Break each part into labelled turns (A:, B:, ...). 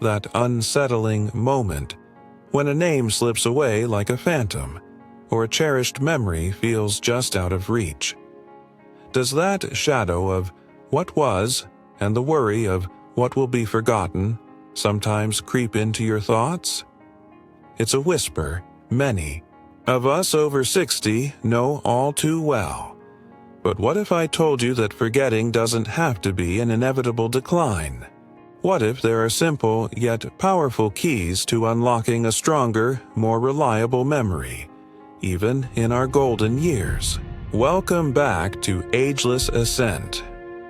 A: that unsettling moment when a name slips away like a phantom, or a cherished memory feels just out of reach. Does that shadow of what was and the worry of what will be forgotten sometimes creep into your thoughts? It's a whisper many of us over 60 know all too well. But what if I told you that forgetting doesn't have to be an inevitable decline? What if there are simple yet powerful keys to unlocking a stronger, more reliable memory, even in our golden years? Welcome back to Ageless Ascent,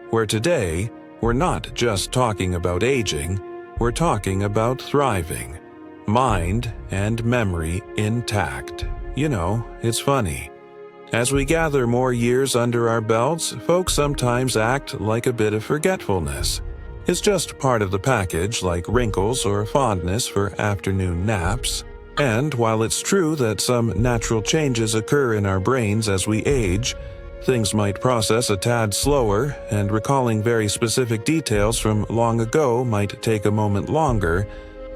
A: where today we're not just talking about aging, we're talking about thriving, mind and memory intact. You know, it's funny. As we gather more years under our belts, folks sometimes act like a bit of forgetfulness. It's just part of the package, like wrinkles or fondness for afternoon naps. And while it's true that some natural changes occur in our brains as we age, things might process a tad slower, and recalling very specific details from long ago might take a moment longer.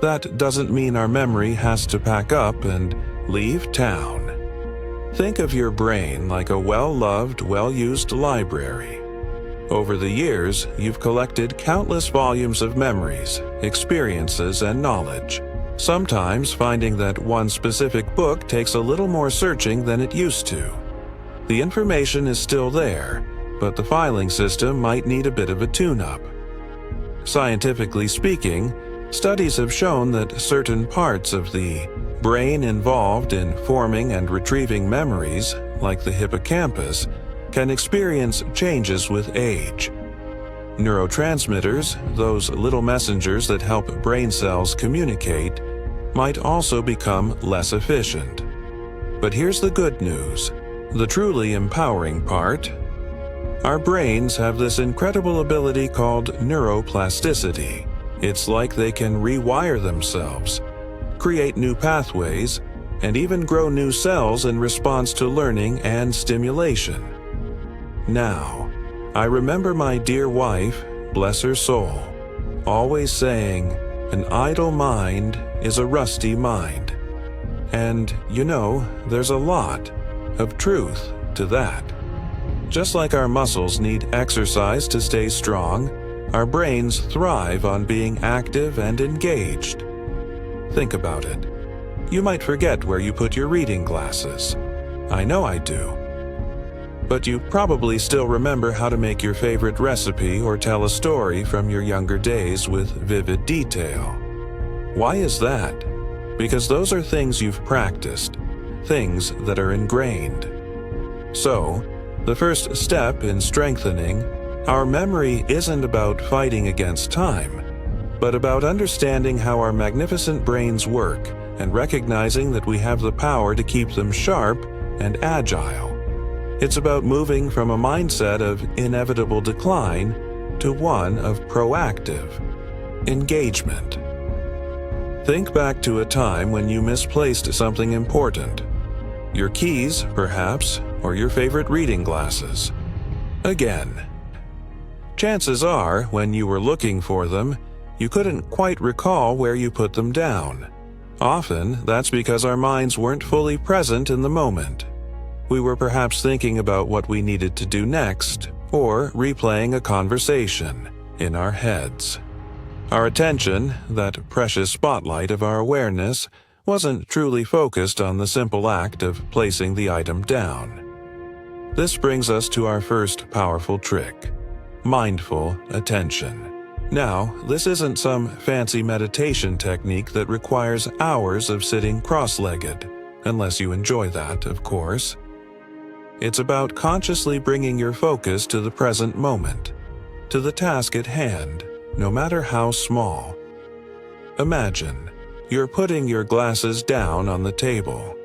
A: That doesn't mean our memory has to pack up and leave town. Think of your brain like a well-loved, well-used library. Over the years, you've collected countless volumes of memories, experiences, and knowledge. Sometimes finding that one specific book takes a little more searching than it used to. The information is still there, but the filing system might need a bit of a tune-up. Scientifically speaking, studies have shown that certain parts of the brain involved in forming and retrieving memories, like the hippocampus, can experience changes with age. Neurotransmitters, those little messengers that help brain cells communicate, might also become less efficient. But here's the good news, the truly empowering part. Our brains have this incredible ability called neuroplasticity. It's like they can rewire themselves, create new pathways, and even grow new cells in response to learning and stimulation. Now, I remember my dear wife, bless her soul, always saying, "An idle mind is a rusty mind." And, you know, there's a lot of truth to that. Just like our muscles need exercise to stay strong, our brains thrive on being active and engaged. Think about it. You might forget where you put your reading glasses. I know I do. But you probably still remember how to make your favorite recipe or tell a story from your younger days with vivid detail. Why is that? Because those are things you've practiced, things that are ingrained. So, the first step in strengthening our memory isn't about fighting against time, but about understanding how our magnificent brains work and recognizing that we have the power to keep them sharp and agile. It's about moving from a mindset of inevitable decline to one of proactive engagement. Think back to a time when you misplaced something important. Your keys, perhaps, or your favorite reading glasses. Again. Chances are, when you were looking for them, you couldn't quite recall where you put them down. Often, that's because our minds weren't fully present in the moment. We were perhaps thinking about what we needed to do next, or replaying a conversation in our heads. Our attention, that precious spotlight of our awareness, wasn't truly focused on the simple act of placing the item down. This brings us to our first powerful trick: mindful attention. Now, this isn't some fancy meditation technique that requires hours of sitting cross-legged, unless you enjoy that, of course. It's about consciously bringing your focus to the present moment, to the task at hand, no matter how small. Imagine you're putting your glasses down on the table.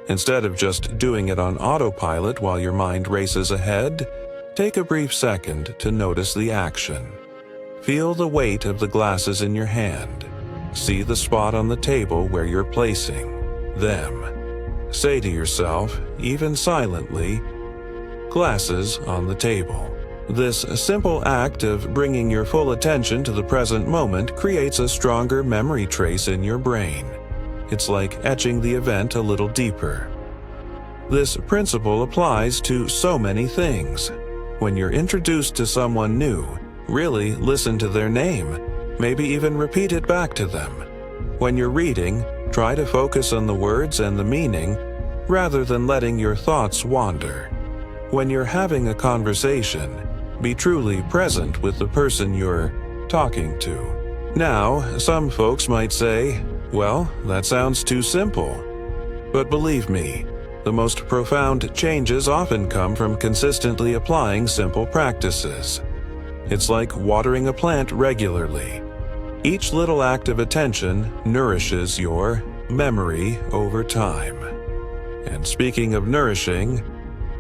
A: Instead of just doing it on autopilot while your mind races ahead, take a brief second to notice the action. Feel the weight of the glasses in your hand. See the spot on the table where you're placing them. Say to yourself, even silently, "Glasses on the table." This simple act of bringing your full attention to the present moment creates a stronger memory trace in your brain. It's like etching the event a little deeper. This principle applies to so many things. When you're introduced to someone new, really listen to their name, maybe even repeat it back to them. When you're reading, try to focus on the words and the meaning rather than letting your thoughts wander. When you're having a conversation, be truly present with the person you're talking to. Now, some folks might say, well, that sounds too simple. But believe me, the most profound changes often come from consistently applying simple practices. It's like watering a plant regularly. Each little act of attention nourishes your memory over time. And speaking of nourishing,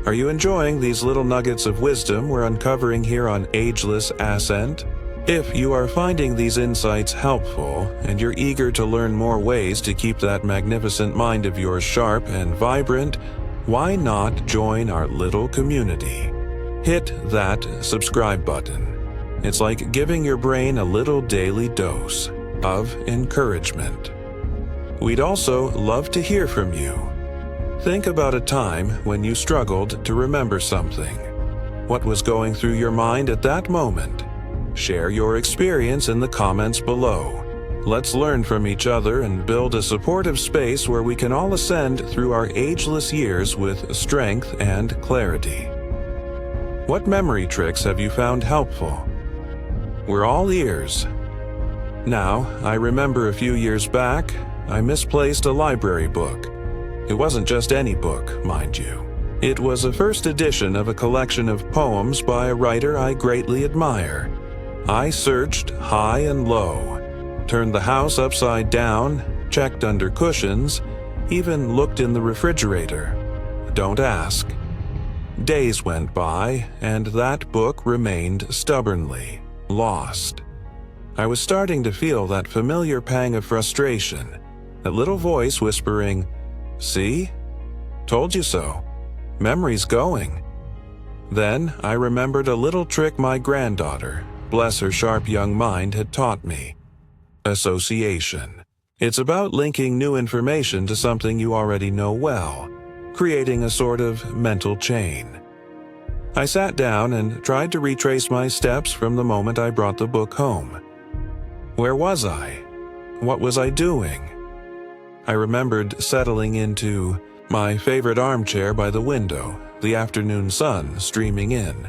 A: are you enjoying these little nuggets of wisdom we're uncovering here on Ageless Ascent? If you are finding these insights helpful and you're eager to learn more ways to keep that magnificent mind of yours sharp and vibrant, why not join our little community? Hit that subscribe button. It's like giving your brain a little daily dose of encouragement. We'd also love to hear from you. Think about a time when you struggled to remember something. What was going through your mind at that moment? Share your experience in the comments below. Let's learn from each other and build a supportive space where we can all ascend through our ageless years with strength and clarity. What memory tricks have you found helpful? We're all ears. Now, I remember a few years back, I misplaced a library book. It wasn't just any book, mind you. It was a first edition of a collection of poems by a writer I greatly admire. I searched high and low, turned the house upside down, checked under cushions, even looked in the refrigerator. Don't ask. Days went by, and that book remained stubbornly lost. I was starting to feel that familiar pang of frustration, that little voice whispering, "See? Told you so. Memory's going." Then I remembered a little trick my granddaughter, bless her sharp young mind, had taught me. Association. It's about linking new information to something you already know well, creating a sort of mental chain. I sat down and tried to retrace my steps from the moment I brought the book home. Where was I? What was I doing? I remembered settling into my favorite armchair by the window, the afternoon sun streaming in.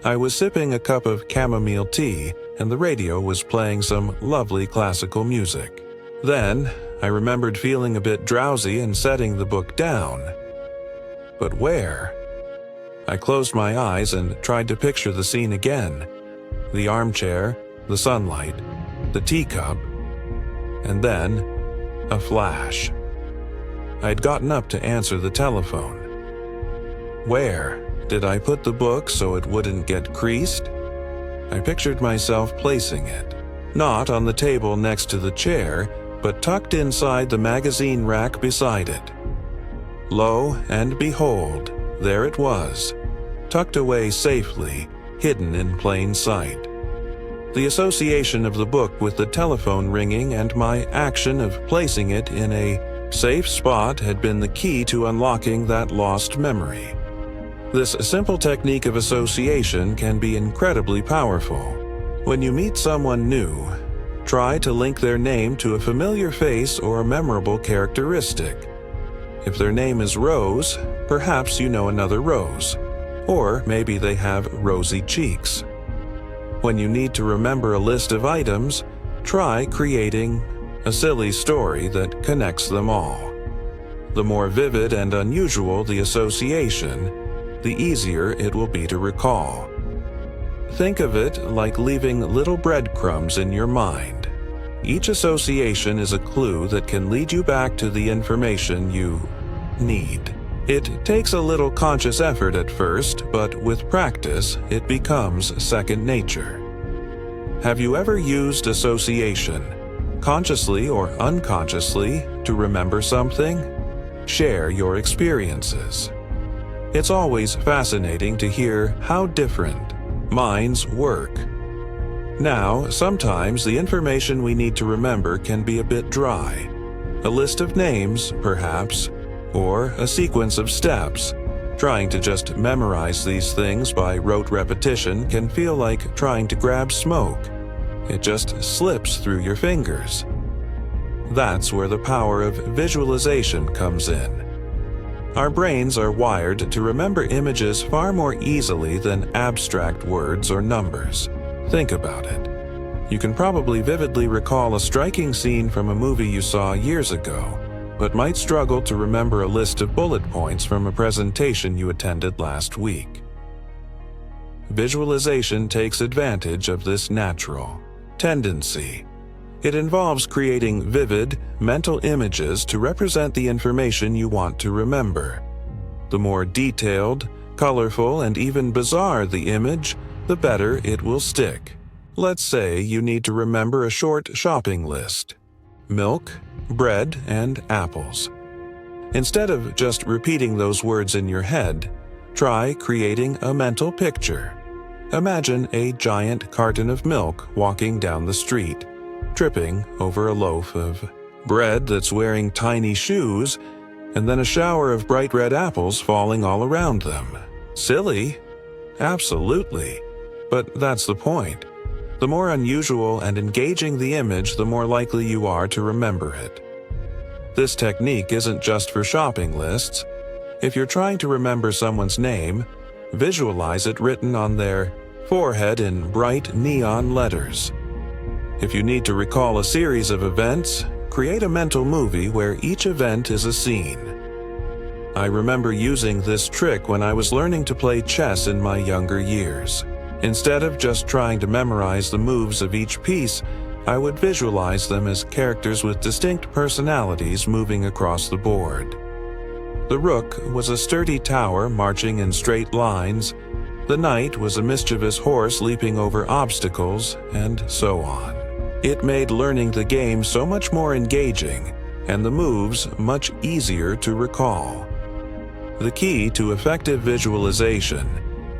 A: I was sipping a cup of chamomile tea, and the radio was playing some lovely classical music. Then, I remembered feeling a bit drowsy and setting the book down. But where? I closed my eyes and tried to picture the scene again. The armchair, the sunlight, the teacup, and then a flash. I'd gotten up to answer the telephone. Where did I put the book so it wouldn't get creased? I pictured myself placing it, not on the table next to the chair, but tucked inside the magazine rack beside it. Lo and behold, there it was, tucked away safely, hidden in plain sight. The association of the book with the telephone ringing and my action of placing it in a safe spot had been the key to unlocking that lost memory. This simple technique of association can be incredibly powerful. When you meet someone new, try to link their name to a familiar face or a memorable characteristic. If their name is Rose, perhaps you know another Rose. Or maybe they have rosy cheeks. When you need to remember a list of items, try creating a silly story that connects them all. The more vivid and unusual the association, the easier it will be to recall. Think of it like leaving little breadcrumbs in your mind. Each association is a clue that can lead you back to the information you need. It takes a little conscious effort at first, but with practice, it becomes second nature. Have you ever used association, consciously or unconsciously, to remember something? Share your experiences. It's always fascinating to hear how different minds work. Now, sometimes the information we need to remember can be a bit dry. A list of names, perhaps, or a sequence of steps. Trying to just memorize these things by rote repetition can feel like trying to grab smoke. It just slips through your fingers. That's where the power of visualization comes in. Our brains are wired to remember images far more easily than abstract words or numbers. Think about it. You can probably vividly recall a striking scene from a movie you saw years ago, but might struggle to remember a list of bullet points from a presentation you attended last week. Visualization takes advantage of this natural tendency. It involves creating vivid, mental images to represent the information you want to remember. The more detailed, colorful, and even bizarre the image, the better it will stick. Let's say you need to remember a short shopping list: milk, bread, and apples. Instead of just repeating those words in your head, try creating a mental picture. Imagine a giant carton of milk walking down the street, tripping over a loaf of bread that's wearing tiny shoes, and then a shower of bright red apples falling all around them. Silly? Absolutely. But that's the point. The more unusual and engaging the image, the more likely you are to remember it. This technique isn't just for shopping lists. If you're trying to remember someone's name, visualize it written on their forehead in bright neon letters. If you need to recall a series of events, create a mental movie where each event is a scene. I remember using this trick when I was learning to play chess in my younger years. Instead of just trying to memorize the moves of each piece, I would visualize them as characters with distinct personalities moving across the board. The rook was a sturdy tower marching in straight lines, the knight was a mischievous horse leaping over obstacles, and so on. It made learning the game so much more engaging, and the moves much easier to recall. The key to effective visualization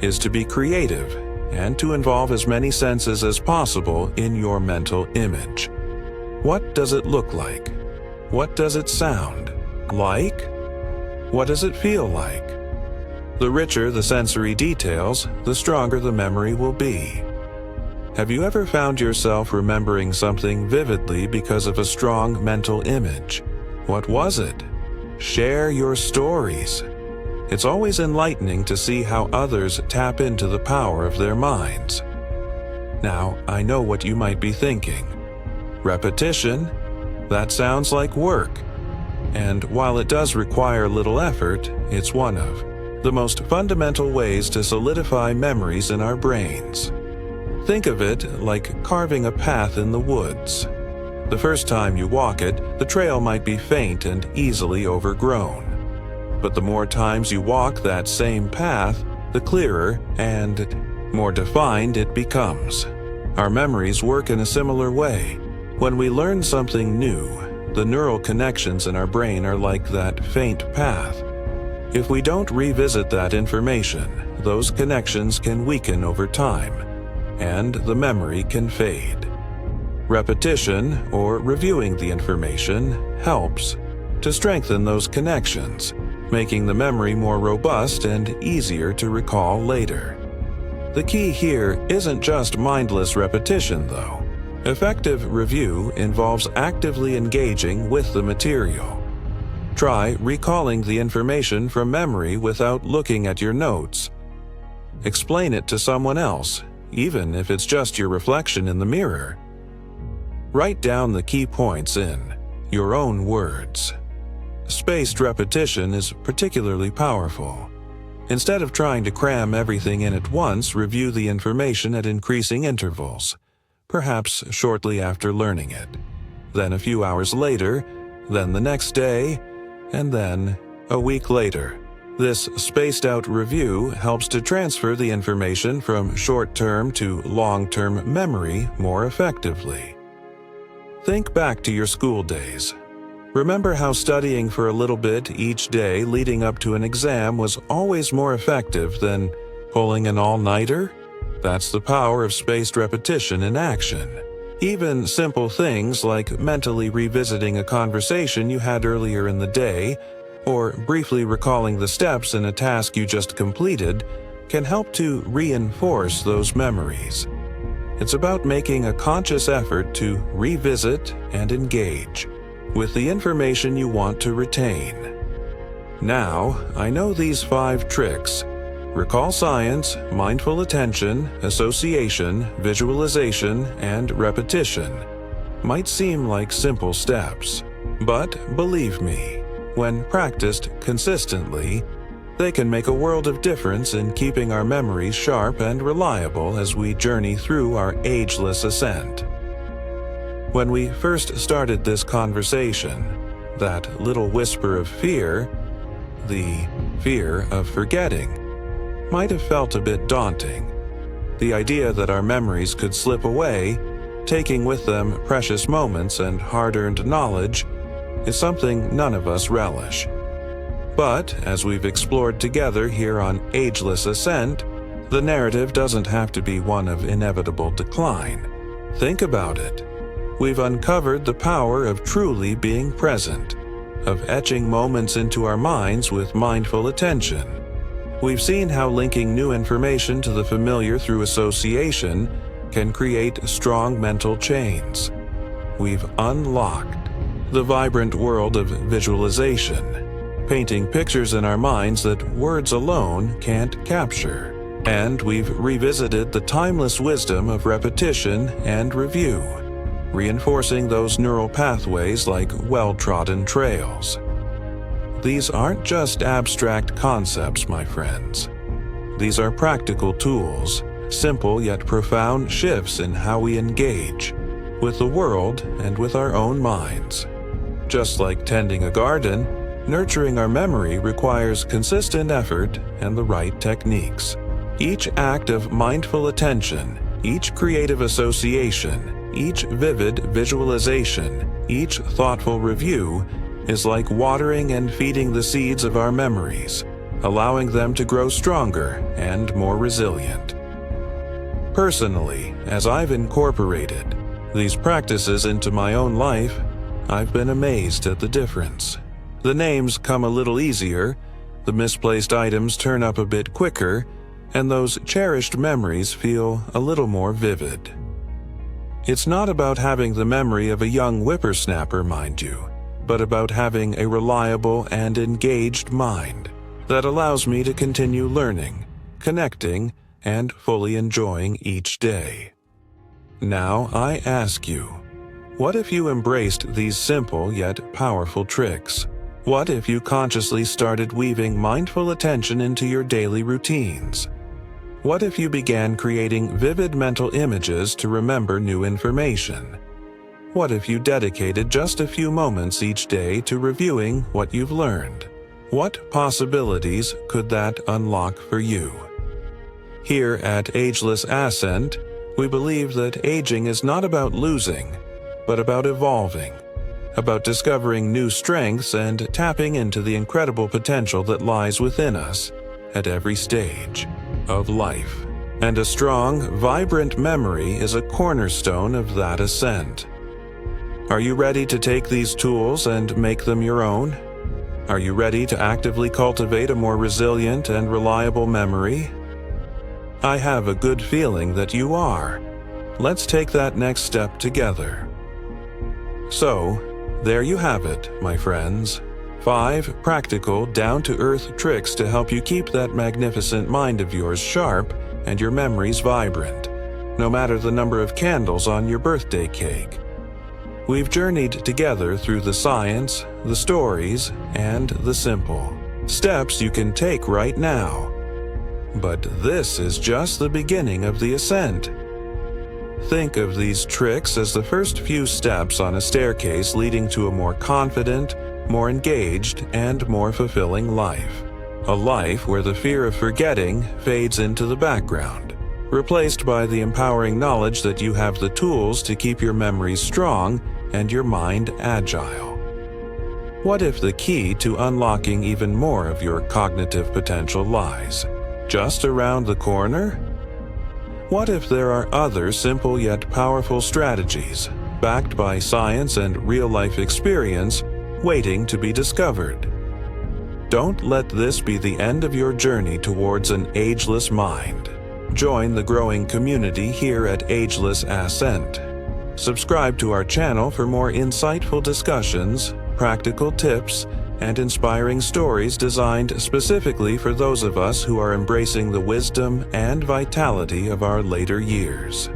A: is to be creative and to involve as many senses as possible in your mental image. What does it look like? What does it sound like? What does it feel like? The richer the sensory details, the stronger the memory will be. Have you ever found yourself remembering something vividly because of a strong mental image? What was it? Share your stories. It's always enlightening to see how others tap into the power of their minds. Now, I know what you might be thinking. Repetition? That sounds like work. And while it does require little effort, it's one of the most fundamental ways to solidify memories in our brains. Think of it like carving a path in the woods. The first time you walk it, the trail might be faint and easily overgrown. But the more times you walk that same path, the clearer and more defined it becomes. Our memories work in a similar way. When we learn something new, the neural connections in our brain are like that faint path. If we don't revisit that information, those connections can weaken over time, and the memory can fade. Repetition, or reviewing the information, helps to strengthen those connections, making the memory more robust and easier to recall later. The key here isn't just mindless repetition, though. Effective review involves actively engaging with the material. Try recalling the information from memory without looking at your notes. Explain it to someone else, even if it's just your reflection in the mirror. Write down the key points in your own words. Spaced repetition is particularly powerful. Instead of trying to cram everything in at once, review the information at increasing intervals, perhaps shortly after learning it, then a few hours later, then the next day, and then a week later. This spaced-out review helps to transfer the information from short-term to long-term memory more effectively. Think back to your school days. Remember how studying for a little bit each day leading up to an exam was always more effective than pulling an all-nighter? That's the power of spaced repetition in action. Even simple things like mentally revisiting a conversation you had earlier in the day, or briefly recalling the steps in a task you just completed, can help to reinforce those memories. It's about making a conscious effort to revisit and engage with the information you want to retain. Now, I know these 5 tricks: recall science, mindful attention, association, visualization, and repetition. Might seem like simple steps, but believe me, when practiced consistently, they can make a world of difference in keeping our memories sharp and reliable as we journey through our ageless ascent. When we first started this conversation, that little whisper of fear, the fear of forgetting, might have felt a bit daunting. The idea that our memories could slip away, taking with them precious moments and hard-earned knowledge, is something none of us relish. But, as we've explored together here on Ageless Ascent, the narrative doesn't have to be one of inevitable decline. Think about it. We've uncovered the power of truly being present, of etching moments into our minds with mindful attention. We've seen how linking new information to the familiar through association can create strong mental chains. We've unlocked the vibrant world of visualization, painting pictures in our minds that words alone can't capture. And we've revisited the timeless wisdom of repetition and review, reinforcing those neural pathways like well-trodden trails. These aren't just abstract concepts, my friends. These are practical tools, simple yet profound shifts in how we engage with the world and with our own minds. Just like tending a garden, nurturing our memory requires consistent effort and the right techniques. Each act of mindful attention, each creative association, each vivid visualization, each thoughtful review is like watering and feeding the seeds of our memories, allowing them to grow stronger and more resilient. Personally, as I've incorporated these practices into my own life, I've been amazed at the difference. The names come a little easier, the misplaced items turn up a bit quicker, and those cherished memories feel a little more vivid. It's not about having the memory of a young whippersnapper, mind you, but about having a reliable and engaged mind that allows me to continue learning, connecting, and fully enjoying each day. Now I ask you, what if you embraced these simple yet powerful tricks? What if you consciously started weaving mindful attention into your daily routines? What if you began creating vivid mental images to remember new information? What if you dedicated just a few moments each day to reviewing what you've learned? What possibilities could that unlock for you? Here at Ageless Ascent, we believe that aging is not about losing, but about evolving, about discovering new strengths and tapping into the incredible potential that lies within us at every stage of life. And a strong, vibrant memory is a cornerstone of that ascent. Are you ready to take these tools and make them your own? Are you ready to actively cultivate a more resilient and reliable memory? I have a good feeling that you are. Let's take that next step together. So, there you have it, my friends. 5 practical, down-to-earth tricks to help you keep that magnificent mind of yours sharp and your memories vibrant, no matter the number of candles on your birthday cake. We've journeyed together through the science, the stories, and the simple steps you can take right now. But this is just the beginning of the ascent. Think of these tricks as the first few steps on a staircase leading to a more confident, more engaged, and more fulfilling life. A life where the fear of forgetting fades into the background, replaced by the empowering knowledge that you have the tools to keep your memories strong and your mind agile. What if the key to unlocking even more of your cognitive potential lies just around the corner? What if there are other simple yet powerful strategies, backed by science and real-life experience, waiting to be discovered? Don't let this be the end of your journey towards an ageless mind. Join the growing community here at Ageless Ascent. Subscribe to our channel for more insightful discussions, practical tips, and inspiring stories designed specifically for those of us who are embracing the wisdom and vitality of our later years.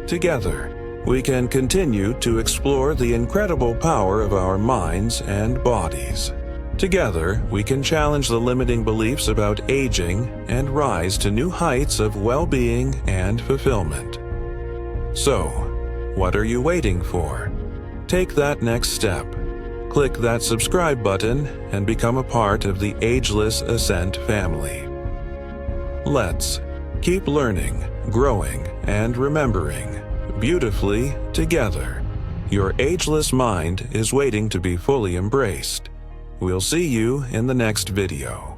A: Together, we can continue to explore the incredible power of our minds and bodies. Together, we can challenge the limiting beliefs about aging and rise to new heights of well-being and fulfillment. So, what are you waiting for? Take that next step. Click that subscribe button and become a part of the Ageless Ascent family. Let's keep learning, growing, and remembering beautifully together. Your ageless mind is waiting to be fully embraced. We'll see you in the next video.